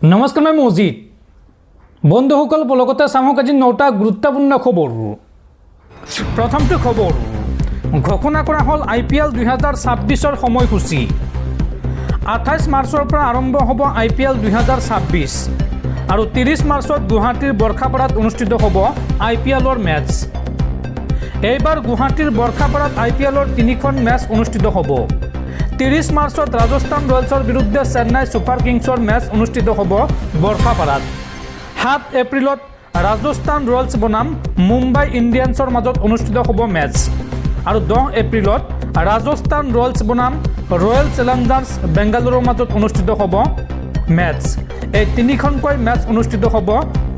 নমস্কাৰ, মই মজিদ। বন্ধুসকল, পলকতে চাওক আজি 9টা গুৰুত্বপূৰ্ণ খবৰ। প্ৰথমটো খবৰ, ঘোষণা কৰা হ'ল IPL 2026ৰ সময়সূচী। 28 মাৰ্চৰ পৰা আৰম্ভ হ'ব IPL 2026 আৰু 30 মাৰ্চত গুৱাহাটীৰ বৰ্ষাপাৰাত অনুষ্ঠিত হ'ব IPLৰ মেচ। এইবাৰ গুৱাহাটীৰ বৰ্ষাপাৰাত IPLৰ 3খন মেচ অনুষ্ঠিত হ'ব। 30 মাৰ্চত ৰাজস্থান ৰয়েলছৰ বিৰুদ্ধে চেন্নাই ছুপাৰ কিংছৰ মেচ অনুষ্ঠিত হ'ব বৰ্ষাপাৰাত। 7 এপ্ৰিলত ৰাজস্থান ৰয়েলছ বনাম মুম্বাই ইণ্ডিয়ানছৰ মাজত অনুষ্ঠিত হ'ব মেচ আৰু 10 এপ্ৰিলত ৰাজস্থান ৰয়েলছ বনাম ৰয়েল চেলেঞ্জাৰ্ছ বেংগালুৰুৰ মাজত অনুষ্ঠিত হ'ব মেচ। এই 3খনকৈ মেচ অনুষ্ঠিত হ'ব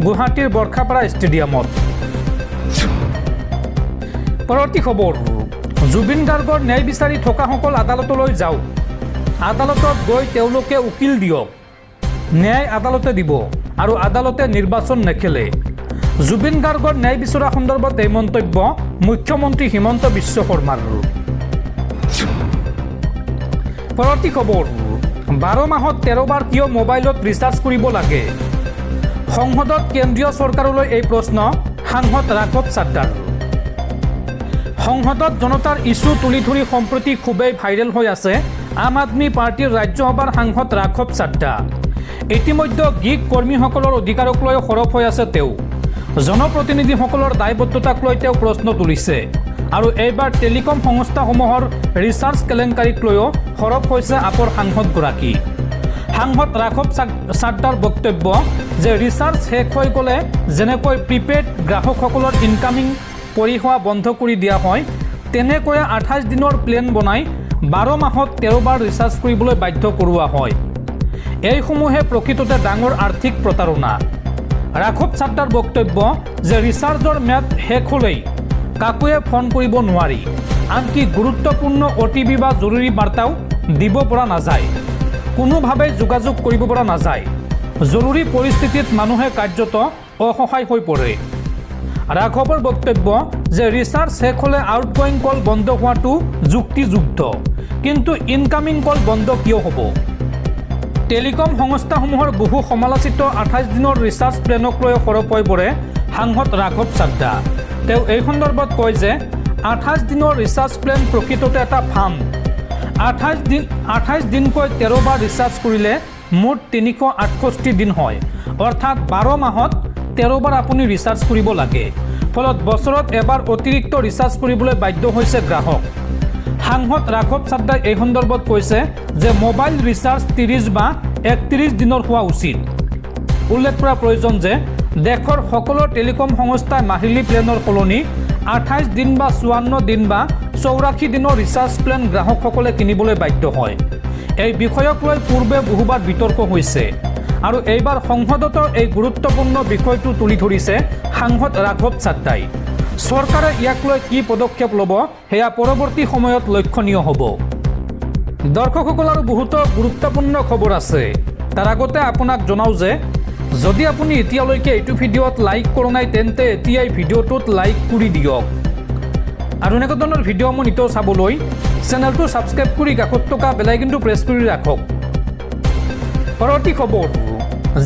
গুৱাহাটীৰ বৰ্ষাপাৰা ষ্টেডিয়ামত। পৰৱৰ্তী খবৰ, জুবিন গাৰ্গৰ ন্যায় বিচাৰি থকাসকল আদালতলৈ যাওক। আদালতত গৈ তেওঁলোকে উকিল দিয়ক। ন্যায় আদালতে দিব আৰু আদালতে নিৰ্বাচন নেখেলে। জুবিন গাৰ্গৰ ন্যায় বিচৰা সন্দৰ্ভত এই মন্তব্য মুখ্যমন্ত্ৰী হিমন্ত বিশ্ব শৰ্মাৰ। পৰৱৰ্তী খবৰ, 12 মাহত 13 বাৰ কিয় মোবাইলত ৰিচাৰ্জ কৰিব লাগে? সংসদত কেন্দ্ৰীয় চৰকাৰলৈ এই প্ৰশ্ন সাংসদ ৰাঘৱ চাড্ডাৰ। সংসদত জনতাৰ ইছ্যু তুলি ধৰি সম্প্ৰতি খুবেই ভাইৰেল হৈ আছে আম আদমি পাৰ্টিৰ ৰাজ্যসভাৰ সাংসদ ৰাঘৱ চাড্ডা। ইতিমধ্যে গিগ কৰ্মীসকলৰ অধিকাৰক লৈ সৰব হৈ আছে তেওঁ। জনপ্ৰতিনিধিসকলৰ দায়বদ্ধতাক লৈ তেওঁ প্ৰশ্ন তুলিছে আৰু এইবাৰ টেলিকম সংস্থাসমূহৰ ৰিচাৰ্জ কেলেংকাৰীক লৈও সৰব হৈছে আপৰ সাংসদগৰাকী। সাংসদ ৰাঘৱ চাড্ডাৰ বক্তব্য যে ৰিচাৰ্জ শেষ হৈ গ'লে যেনেকৈ প্ৰিপেইড গ্ৰাহকসকলৰ ইনকামিং পৰিষেৱা বন্ধ কৰি দিয়া হয়, তেনেকৈ 28 দিনৰ প্লেন বনাই 12 মাহত 13 বাৰ ৰিচাৰ্জ কৰিবলৈ বাধ্য কৰোৱা হয়। এইসমূহে প্ৰকৃততে ডাঙৰ আৰ্থিক প্ৰতাৰণা। ৰাঘৱ চাড্ডাৰ বক্তব্য যে ৰিচাৰ্জৰ ম্যাদ শেষ হ'লেই কাকোৱে ফোন কৰিব নোৱাৰি, আনকি গুৰুত্বপূৰ্ণ OTP বা জৰুৰী বাৰ্তাও দিব পৰা নাযায়, কোনোভাৱেই যোগাযোগ কৰিব পৰা নাযায়। জৰুৰী পৰিস্থিতিত মানুহে কাৰ্যত অসহায় হৈ পৰে। ৰাঘৱৰ বক্তব্য যে ৰিচাৰ্জ শেষ হ'লে আউটগোয়িং কল বন্ধ হোৱাটো যুক্তিযুক্ত, কিন্তু ইনকামিং কল বন্ধ কিয় হ'ব? টেলিকম সংস্থাসমূহৰ বহু সমালোচিত 28 দিনৰ ৰিচাৰ্জ প্লেনক লৈ সৰব হৈ পৰে সাংসদ ৰাঘৱ চাড্ডা। তেওঁ এই সন্দৰ্ভত কয় যে 28 দিনৰ ৰিচাৰ্জ প্লেন প্ৰকৃততে এটা ফাৰ্ম। 28 দিনকৈ 13 বাৰ ৰিচাৰ্জ কৰিলে মুঠ 368 দিন হয়, অৰ্থাৎ 12 মাহত 13 বাৰ আপুনি ৰিচাৰ্জ কৰিব লাগে। ফলত বছৰত এবাৰ অতিৰিক্ত ৰিচাৰ্জ কৰিবলৈ বাধ্য হৈছে গ্ৰাহক। সাংসদ ৰাঘৱ চাড্ডাই এই সন্দৰ্ভত কৈছে যে মোবাইল ৰিচাৰ্জ 30 বা 31 দিনৰ হোৱা উচিত। উল্লেখ কৰা প্ৰয়োজন যে দেশৰ সকলো টেলিকম সংস্থাই মাহিলী প্লেনৰ সলনি 28 দিন বা 54 দিন বা 84 দিনৰ ৰিচাৰ্জ প্লেন গ্ৰাহকসকলে কিনিবলৈ বাধ্য হয়। এই বিষয়ক লৈ পূৰ্বে বহুবাৰ বিতৰ্ক হৈছে আৰু এইবাৰ সংসদতো এই গুৰুত্বপূৰ্ণ বিষয়টো তুলি ধৰিছে সাংসদ ৰাঘৱ চাড্ডাই। চৰকাৰে ইয়াক লৈ কি পদক্ষেপ ল'ব সেয়া পৰৱৰ্তী সময়ত লক্ষণীয় হ'ব। দৰ্শকসকল, আৰু বহুতো গুৰুত্বপূৰ্ণ খবৰ আছে। তাৰ আগতে আপোনাক জনাওঁ যে যদি আপুনি এতিয়ালৈকে এইটো ভিডিঅ'ত লাইক কৰা নাই, তেন্তে এতিয়াই ভিডিঅ'টোত লাইক কৰি দিয়ক আৰু এনেকুৱা ধৰণৰ ভিডিঅ' মই নিতৌ চাবলৈ চেনেলটো ছাবস্ক্ৰাইব কৰি কাষত থকা বেলাইকনটো প্ৰেছ কৰি ৰাখক। পৰৱৰ্তী খবৰ,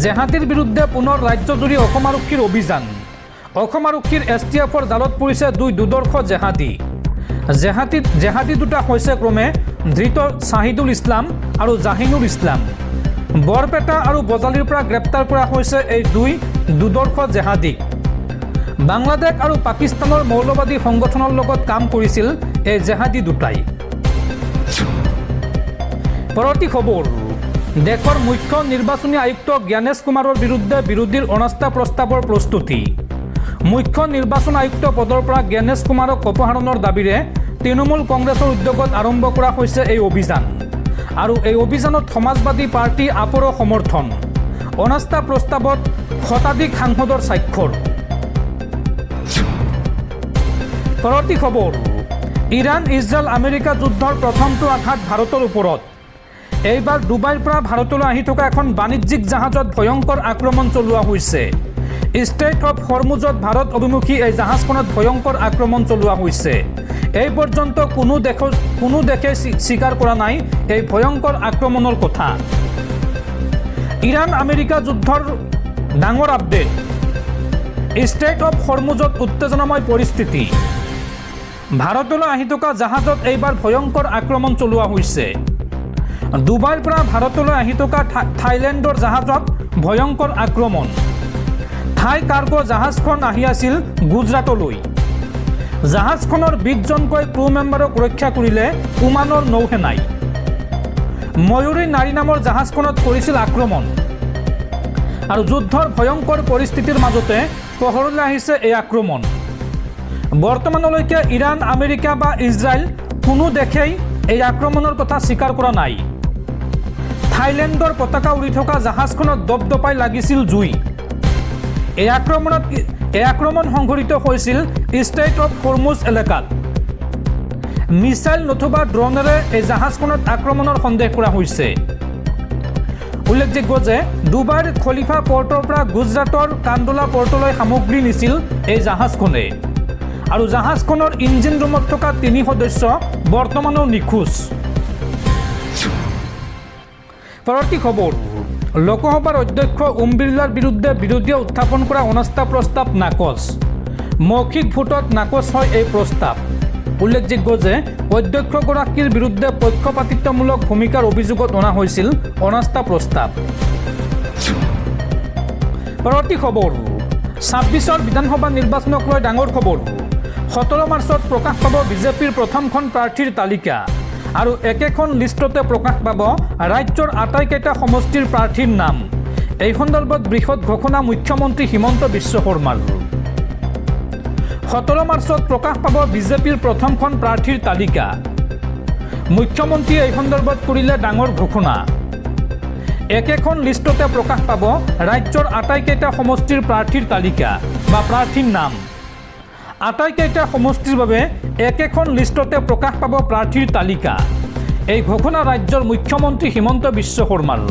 জেহাদীৰ বিৰুদ্ধে পুনৰ ৰাজ্যজুৰি অসম আৰক্ষীৰ অভিযান। অসম আৰক্ষীৰ STFৰ জালত পৰিছে 2 দুৰ্ধৰ্ষ জেহাদী দুটা হৈছে ক্ৰমে ধৃত শ্বাহিদুল ইছলাম আৰু জাহিনুল ইছলাম। বৰপেটা আৰু বজালিৰ পৰা গ্ৰেপ্তাৰ কৰা হৈছে এই 2 দুৰ্ধৰ্ষ জেহাদীক। বাংলাদেশ আৰু পাকিস্তানৰ মৌলবাদী সংগঠনৰ লগত কাম কৰিছিল এই জেহাদী দুটাই। পৰৱৰ্তী খবৰ, দেশৰ মুখ্য নিৰ্বাচনী আয়ুক্ত জ্ঞানেশ কুমাৰৰ বিৰুদ্ধে বিৰোধীৰ অনাস্থা প্ৰস্তাৱৰ প্ৰস্তুতি। মুখ্য নিৰ্বাচন আয়ুক্ত পদৰ পৰা জ্ঞানেশ কুমাৰক অপসাৰণৰ দাবীৰে তৃণমূল কংগ্ৰেছৰ উদ্যোগত আৰম্ভ কৰা হৈছে এই অভিযান আৰু এই অভিযানত সমাজবাদী পাৰ্টি আপৰো সমৰ্থন। অনাস্থা প্ৰস্তাৱত শতাধিক সাংসদৰ স্বাক্ষৰ। পৰৱৰ্তী খবৰ, ইৰাণ ইজৰাইল আমেৰিকা যুদ্ধৰ প্ৰথমটো আঘাত ভাৰতৰ ওপৰত। এইবাৰ ডুবাইৰ পৰা ভাৰতলৈ আহি থকা এখন বাণিজ্যিক জাহাজত ভয়ংকৰ আক্ৰমণ চলোৱা হৈছে। ষ্ট্ৰেইট অফ হৰমুজত ভাৰত অভিমুখী এই জাহাজখনত ভয়ংকৰ আক্ৰমণ চলোৱা হৈছে। এই পৰ্যন্ত কোনো দেশে স্বীকাৰ কৰা নাই এই ভয়ংকৰ আক্ৰমণৰ কথা। ইৰাণ আমেৰিকা যুদ্ধৰ ডাঙৰ আপডেট, ষ্ট্ৰেইট অফ হৰমুজত উত্তেজনাময় পৰিস্থিতি, ভাৰতলৈ আহি থকা জাহাজত এইবাৰ ভয়ংকৰ আক্ৰমণ চলোৱা হৈছে। ডুবাইৰ পৰা ভাৰতলৈ আহি থকা থাইলেণ্ডৰ জাহাজত ভয়ংকৰ আক্ৰমণ। থাই কাৰ্গো জাহাজখন আহি আছিল গুজৰাটলৈ। জাহাজখনৰ 20জনকৈ ক্ৰু মেম্বাৰক ৰক্ষা কৰিলে ওমানৰ নৌসেনাই। ময়ূৰী নাৰী নামৰ জাহাজখনত কৰিছিল আক্ৰমণ। আৰু যুদ্ধৰ ভয়ংকৰ পৰিস্থিতিৰ মাজতে পোহৰলৈ আহিছে এই আক্ৰমণ। বৰ্তমানলৈকে ইৰাণ আমেৰিকা বা ইজৰাইল কোনো দেশেই এই আক্ৰমণৰ কথা স্বীকাৰ কৰা নাই। থাইলেণ্ডৰ পতাকা উৰি থকা জাহাজখনত দপদপাই লাগিছিল জুই। এই আক্ৰমণ সংঘটিত হৈছিল ষ্ট্ৰেইট অফ হৰমুজ এলেকাত। মিছাইল নতুবা ড্ৰোনেৰে এই জাহাজখনত আক্ৰমণৰ সন্দেহ কৰা হৈছে। উল্লেখযোগ্য যে ডুবাইৰ খলিফা পৰ্টৰ পৰা গুজৰাটৰ কাণ্ডোলা পৰ্টলৈ সামগ্ৰী নিছিল এই জাহাজখনে। আৰু জাহাজখনৰ ইঞ্জিন ৰুমত থকা 3 সদস্য বৰ্তমানেও নিখোজ। পৰৱৰ্তী খবৰ, লোকসভাৰ অধ্যক্ষ ওম বিৰলাৰ বিৰুদ্ধে বিৰোধীয়ে উত্থাপন কৰা অনাস্থা প্ৰস্তাৱ নাকচ। মৌখিক ভোটত নাকচ হয় এই প্ৰস্তাৱ। উল্লেখযোগ্য যে অধ্যক্ষগৰাকীৰ বিৰুদ্ধে পক্ষপাতিত্বমূলক ভূমিকাৰ অভিযোগত অনা হৈছিল অনাস্থা প্ৰস্তাৱ। পৰৱৰ্তী খবৰ, 26ৰ বিধানসভা নিৰ্বাচনক লৈ ডাঙৰ খবৰ। 17 মাৰ্চত প্ৰকাশ পাব বিজেপিৰ প্ৰথমখন প্ৰাৰ্থীৰ তালিকা। আৰু একেখন লিষ্টতে প্ৰকাশ পাব ৰাজ্যৰ আটাইকেইটা সমষ্টিৰ প্ৰাৰ্থীৰ নাম। এই সন্দৰ্ভত বৃহৎ ঘোষণা মুখ্যমন্ত্ৰী হিমন্ত বিশ্ব শৰ্মাৰ। 17 মাৰ্চত প্ৰকাশ পাব বিজেপিৰ প্ৰথমখন প্ৰাৰ্থীৰ তালিকা। মুখ্যমন্ত্ৰীয়ে এই সন্দৰ্ভত কৰিলে ডাঙৰ ঘোষণা। একেখন লিষ্টতে প্ৰকাশ পাব ৰাজ্যৰ আটাইকেইটা সমষ্টিৰ প্ৰাৰ্থীৰ তালিকা বা প্ৰাৰ্থীৰ নাম। আটাইকেইটা সমষ্টিৰ বাবে একেখন লিষ্টতে প্ৰকাশ পাব প্ৰাৰ্থীৰ তালিকা। এই ঘোষণা ৰাজ্যৰ মুখ্যমন্ত্ৰী হিমন্ত বিশ্ব শৰ্মাৰ।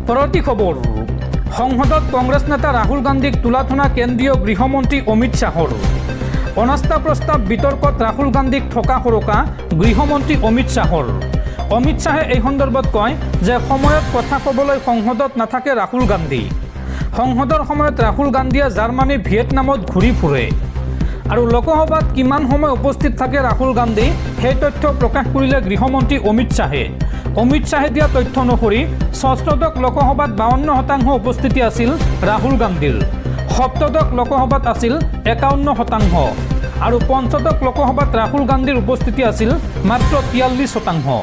পৰৱৰ্তী খবৰ, সংসদত কংগ্ৰেছ নেতা ৰাহুল গান্ধীক তোলাথনা কেন্দ্ৰীয় গৃহমন্ত্ৰী অমিত শ্বাহৰ। অনাস্থা প্ৰস্তাৱ বিতৰ্কত ৰাহুল গান্ধীক থকা সৰকা গৃহমন্ত্ৰী অমিত শ্বাহৰ। অমিত শ্বাহে এই সন্দৰ্ভত কয় যে সময়ত কথা ক'বলৈ সংসদত নাথাকে ৰাহুল গান্ধী। সংসদৰ সময়ত ৰাহুল গান্ধীয়ে জাৰ্মানী ভিয়েটনামত ঘূৰি ফুৰে। আৰু লোকসভাত কিমান সময় উপস্থিত থাকে ৰাহুল গান্ধী সেই তথ্য প্ৰকাশ কৰিলে গৃহমন্ত্ৰী অমিত শ্বাহে। অমিত শ্বাহে দিয়া তথ্য অনুসৰি ষষ্ঠদশ লোকসভাত 52% উপস্থিতি আছিল ৰাহুল গান্ধীৰ। সপ্তদশ লোকসভাত আছিল 51%। আৰু পঞ্চদশ লোকসভাত ৰাহুল গান্ধীৰ উপস্থিতি আছিল মাত্ৰ 43%।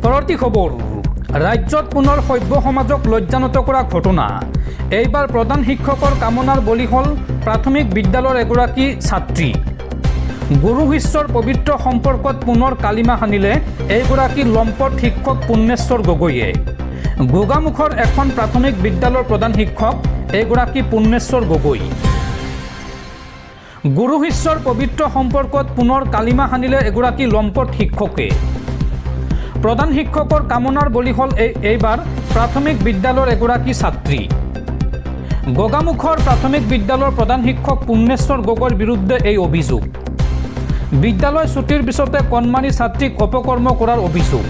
পৰৱৰ্তী খবৰ, ৰাজ্যত পুনৰ সভ্য সমাজক লজ্জানত কৰা ঘটনা। এইবাৰ প্ৰধান শিক্ষকৰ কামনাৰ বলি হ'ল প্ৰাথমিক বিদ্যালয়ৰ এগৰাকী ছাত্ৰী। গুৰু শিষ্যৰ পবিত্ৰ সম্পৰ্কত পুনৰ কালিমা সানিলে এইগৰাকী লম্পট শিক্ষক পুণ্যেশ্বৰ গগৈয়ে। গোগামুখৰ এখন প্ৰাথমিক বিদ্যালয়ৰ প্ৰধান শিক্ষক এইগৰাকী পুণ্যেশ্বৰ গগৈ। গুৰু শিষ্যৰ পবিত্ৰ সম্পৰ্কত পুনৰ কালিমা সানিলে এগৰাকী লম্পট শিক্ষকে। প্ৰধান শিক্ষকৰ কামনাৰ বলি হ'ল এইবাৰ প্ৰাথমিক বিদ্যালয়ৰ এগৰাকী ছাত্ৰী। গোগামুখৰ প্ৰাথমিক বিদ্যালয়ৰ প্ৰধান শিক্ষক পুণ্যেশ্বৰ গগৈৰ বিৰুদ্ধে এই অভিযোগ। বিদ্যালয় ছুটিৰ পিছতে কণমানি ছাত্ৰীক অপকৰ্ম কৰাৰ অভিযোগ।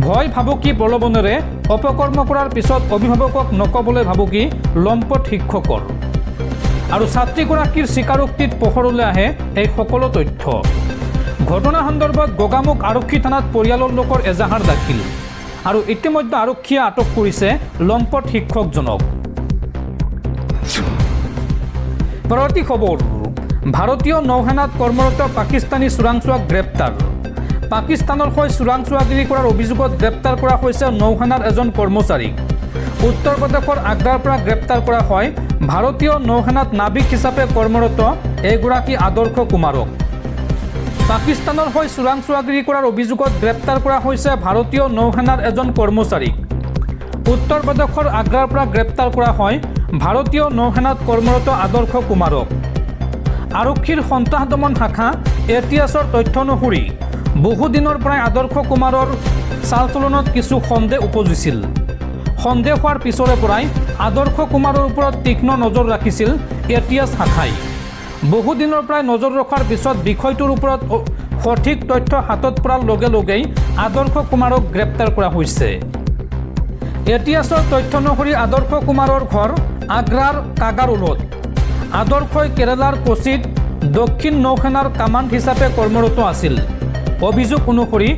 ভয় ভাবুকি প্ৰলোভনেৰে অপকৰ্ম কৰাৰ পিছত অভিভাৱকক নক'বলৈ ভাবুকি লম্পট শিক্ষকৰ। আৰু ছাত্ৰীগৰাকীৰ স্বীকাৰোক্তিত পোহৰলৈ আহে এই সকলো তথ্য। ঘটনা সন্দৰ্ভত গোগামুখ আৰক্ষী থানাত পৰিয়ালৰ লোকৰ এজাহাৰ দাখিল। আৰু ইতিমধ্যে আৰক্ষীয়ে আটক কৰিছে লম্পট শিক্ষকজনক। পৰৱৰ্তী খবৰ, ভাৰতীয় নৌসেনাত কৰ্মৰত পাকিস্তানী চোৰাংচোৱাক গ্ৰেপ্তাৰ। পাকিস্তানৰ হৈ চোৰাংচোৱাগিৰি কৰাৰ অভিযোগত গ্ৰেপ্তাৰ কৰা হৈছে নৌসেনাৰ এজন কৰ্মচাৰীক। উত্তৰ প্ৰদেশৰ আগ্ৰাৰ পৰা গ্ৰেপ্তাৰ কৰা হয় ভাৰতীয় নৌসেনাত নাবিক হিচাপে কৰ্মৰত এগৰাকী আদৰ্শ কুমাৰক। পাকিস্তানৰ হৈ চোৰাংচোৱাগিৰি কৰাৰ অভিযোগত গ্ৰেপ্তাৰ কৰা হৈছে ভাৰতীয় নৌসেনাৰ এজন কৰ্মচাৰীক। উত্তৰ প্ৰদেশৰ আগ্ৰাৰ পৰা গ্ৰেপ্তাৰ কৰা হয় ভাৰতীয় নৌসেনাত কৰ্মৰত আদৰ্শ কুমাৰক। আৰক্ষীৰ সন্ত্ৰাস দমন শাখা এটিএছৰ তথ্য অনুসৰি বহুদিনৰ পৰাই আদৰ্শ কুমাৰৰ চাল চলনত কিছু সন্দেহ উপজিছিল। সন্দেহ হোৱাৰ পিছৰে পৰাই আদৰ্শ কুমাৰৰ ওপৰত তীক্ষ্ণ নজৰ ৰাখিছিল এটিএছ শাখাই। বহুদিনৰ পৰাই নজৰ ৰখাৰ পিছত বিষয়টোৰ ওপৰত সঠিক তথ্য হাতত পৰাৰ লগে লগেই আদৰ্শ কুমাৰক গ্ৰেপ্তাৰ কৰা হৈছে। এটিএছৰ তথ্য অনুসৰি আদৰ্শ কুমাৰৰ ঘৰ আগ্ৰাৰ কাগাৰোলত। আদৰ্শই কেৰালাৰ কোচিত দক্ষিণ নৌসেনাৰ কামাণ্ড হিচাপে কৰ্মৰত আছিল। অভিযোগ অনুসৰি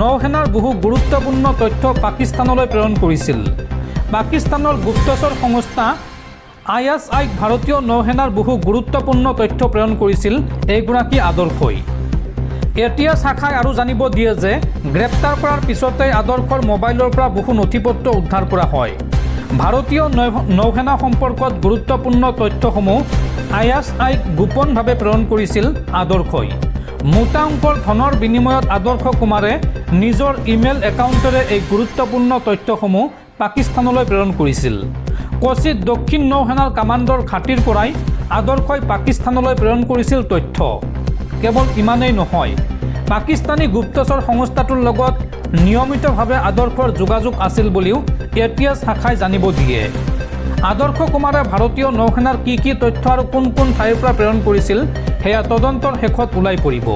নৌসেনাৰ বহু গুৰুত্বপূৰ্ণ তথ্য পাকিস্তানলৈ প্ৰেৰণ কৰিছিল। পাকিস্তানৰ গুপ্তচৰ সংস্থা ISIক ভাৰতীয় নৌসেনাৰ বহু গুৰুত্বপূৰ্ণ তথ্য প্ৰেৰণ কৰিছিল এইগৰাকী আদৰ্শই। এটিএছ শাখাই আৰু জানিব দিয়ে যে গ্ৰেপ্তাৰ কৰাৰ পিছতে আদৰ্শৰ মোবাইলৰ পৰা বহু নথিপত্ৰ উদ্ধাৰ কৰা হয়। ভাৰতীয় নৌসেনা সম্পৰ্কত গুৰুত্বপূৰ্ণ তথ্যসমূহ ISIক গোপনভাৱে প্ৰেৰণ কৰিছিল আদৰ্শই। মোটা অংকৰ ধনৰ বিনিময়ত আদৰ্শ কুমাৰে নিজৰ ইমেইল একাউণ্টেৰে এই গুৰুত্বপূৰ্ণ তথ্যসমূহ পাকিস্তানলৈ প্ৰেৰণ কৰিছিল। কোচিত দক্ষিণ নৌসেনাৰ কামাণ্ডৰ ঘাটিৰ পৰাই আদৰ্শই পাকিস্তানলৈ প্ৰেৰণ কৰিছিল তথ্য। কেৱল ইমানেই নহয়, পাকিস্তানী গুপ্তচৰ সংস্থাটোৰ লগত নিয়মিতভাৱে আদৰ্শৰ যোগাযোগ আছিল বুলিও এটিএছ শাখাই জানিব দিয়ে। আদৰ্শ কুমাৰে ভাৰতীয় নৌসেনাৰ কি তথ্য আৰু কোন ঠাইৰ পৰা প্ৰেৰণ কৰিছিল সেয়া তদন্তৰ শেষত ওলাই পৰিব।